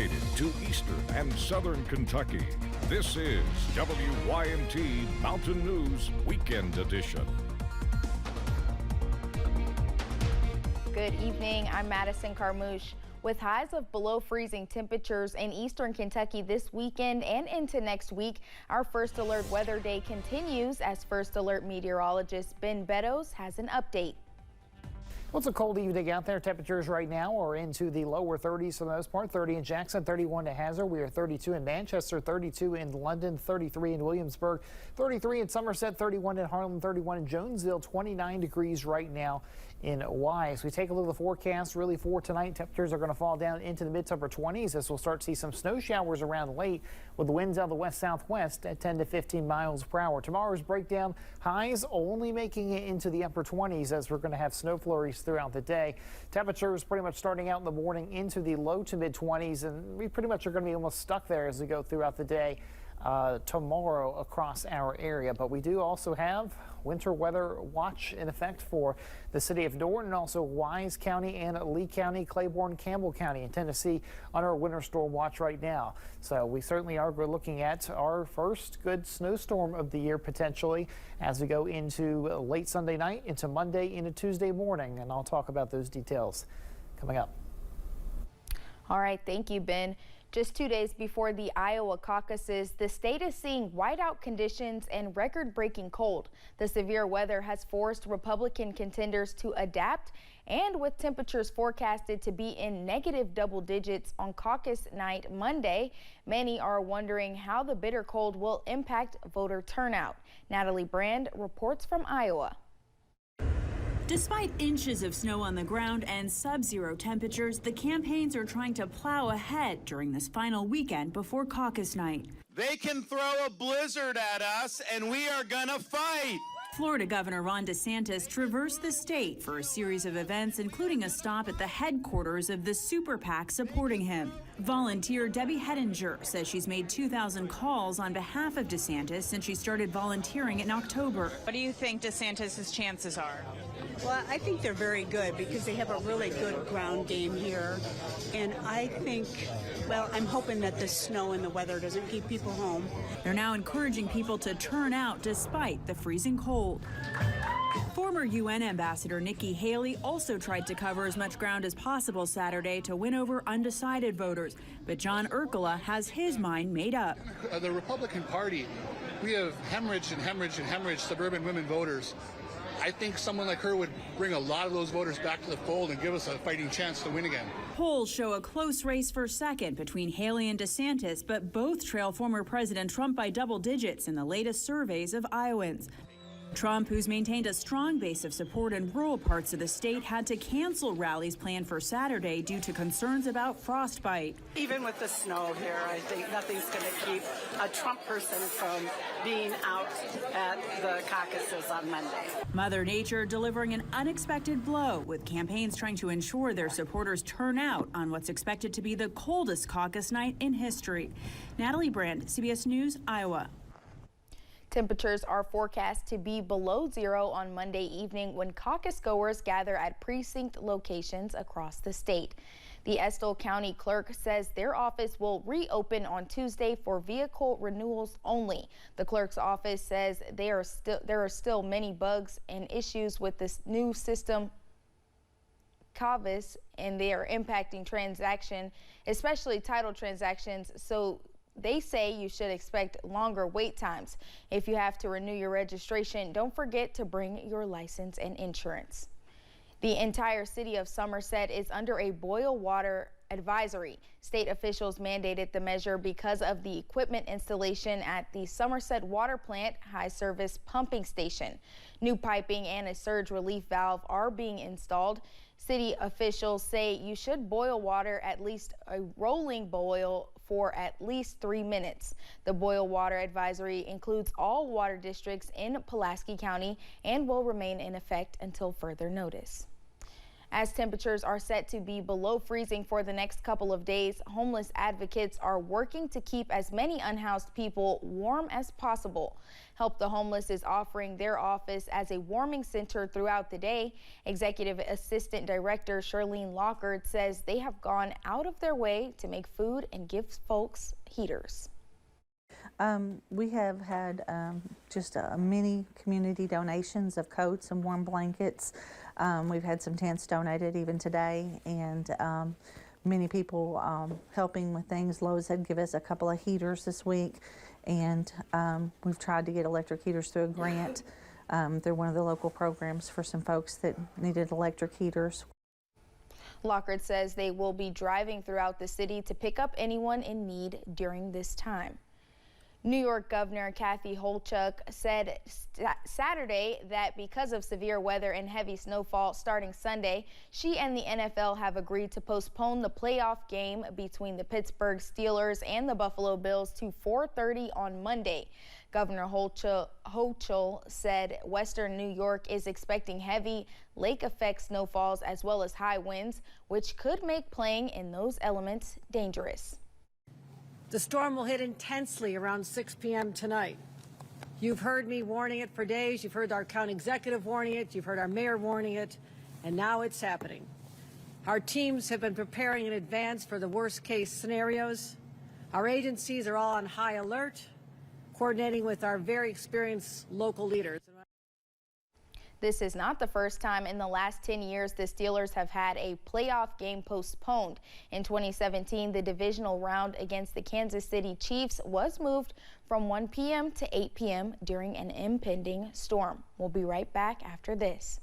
dedicated to eastern and southern Kentucky. This is WYMT Mountain News Weekend Edition. Good evening, I'm Madison Carmouche. With highs of below freezing temperatures in eastern Kentucky this weekend and into next week, our First Alert Weather Day continues as First Alert meteorologist Ben Beddoes has an update. Well, it's a cold evening out there. Temperatures right now are into the lower 30s for the most part. 30 in Jackson, 31 to Hazard. We are 32 in Manchester, 32 in London, 33 in Williamsburg, 33 in Somerset, 31 in Harlem, 31 in Jonesville, 29 degrees right now in Wise. We take a look at the forecast really for tonight. Temperatures are going to fall down into the mid to upper 20s as we'll start to see some snow showers around late with the winds out of the west-southwest at 10 to 15 miles per hour. Tomorrow's breakdown, highs only making it into the upper 20s as we're going to have snow flurries throughout the day. Temperatures pretty much starting out in the morning into the low to mid 20s, and we pretty much are going to be almost stuck there as we go throughout the day tomorrow across our area. But we do also have winter weather watch in effect for the city of Norton and also Wise County and Lee County, Claiborne, Campbell County in Tennessee on our winter storm watch right now. So we certainly are looking at our first good snowstorm of the year potentially as we go into late Sunday night, into Monday, into Tuesday morning. And I'll talk about those details coming up. All right, thank you, Ben. Just 2 days before the Iowa caucuses, the state is seeing whiteout conditions and record-breaking cold. The severe weather has forced Republican contenders to adapt, and with temperatures forecasted to be in negative double digits on caucus night Monday, many are wondering how the bitter cold will impact voter turnout. Natalie Brand reports from Iowa. Despite inches of snow on the ground and sub-zero temperatures, the campaigns are trying to plow ahead during this final weekend before caucus night. They can throw a blizzard at us, and we are gonna fight. Florida Governor Ron DeSantis traversed the state for a series of events, including a stop at the headquarters of the super PAC supporting him. Volunteer Debbie Hettinger says she's made 2,000 calls on behalf of DeSantis since she started volunteering in October. What do you think DeSantis' chances are? Well, I think they're very good because they have a really good ground game here. And I think, well, I'm hoping that the snow and the weather doesn't keep people home. They're now encouraging people to turn out despite the freezing cold. Former UN Ambassador Nikki Haley also tried to cover as much ground as possible Saturday to win over undecided voters. But John Urkela has his mind made up. The Republican Party, we have hemorrhaged suburban women voters. I think someone like her would bring a lot of those voters back to the fold and give us a fighting chance to win again. Polls show a close race for second between Haley and DeSantis, but both trail former President Trump by double digits in the latest surveys of Iowans. Trump, who's maintained a strong base of support in rural parts of the state, had to cancel rallies planned for Saturday due to concerns about frostbite. Even with the snow here, I think nothing's going to keep a Trump person from being out at the caucuses on Monday. Mother Nature delivering an unexpected blow, with campaigns trying to ensure their supporters turn out on what's expected to be the coldest caucus night in history. Natalie Brand, CBS News, Iowa. Temperatures are forecast to be below zero on Monday evening when caucus goers gather at precinct locations across the state. The Estill County Clerk says their office will reopen on Tuesday for vehicle renewals only. The clerk's office says there are still many bugs and issues with this new system, CAVIS, and they are impacting transaction, especially title transactions. So they say you should expect longer wait times. If you have to renew your registration, don't forget to bring your license and insurance. The entire city of Somerset is under a boil water advisory. State officials mandated the measure because of the equipment installation at the Somerset Water Plant high service pumping station. New piping and a surge relief valve are being installed. City officials say you should boil water at least a rolling boil for at least 3 minutes. The boil water advisory includes all water districts in Pulaski County and will remain in effect until further notice. As temperatures are set to be below freezing for the next couple of days, homeless advocates are working to keep as many unhoused people warm as possible. Help the Homeless is offering their office as a warming center throughout the day. Executive Assistant Director Charlene Lockard says they have gone out of their way to make food and give folks heaters. We have had just many community donations of coats and warm blankets. We've had some tents donated even today, and many people helping with things. Lowe's had give us a couple of heaters this week, and we've tried to get electric heaters through a grant. They're one of the local programs for some folks that needed electric heaters. Lockard says they will be driving throughout the city to pick up anyone in need during this time. New York Governor Kathy Hochul said Saturday that because of severe weather and heavy snowfall starting Sunday, she and the NFL have agreed to postpone the playoff game between the Pittsburgh Steelers and the Buffalo Bills to 4:30 on Monday. Governor Hochul said Western New York is expecting heavy lake effect snowfalls as well as high winds, which could make playing in those elements dangerous. The storm will hit intensely around 6 p.m. tonight. You've heard me warning it for days. You've heard our county executive warning it. You've heard our mayor warning it. And now it's happening. Our teams have been preparing in advance for the worst case scenarios. Our agencies are all on high alert, coordinating with our very experienced local leaders. This is not the first time in the last 10 years the Steelers have had a playoff game postponed. In 2017, the divisional round against the Kansas City Chiefs was moved from 1 p.m. to 8 p.m. during an impending storm. We'll be right back after this.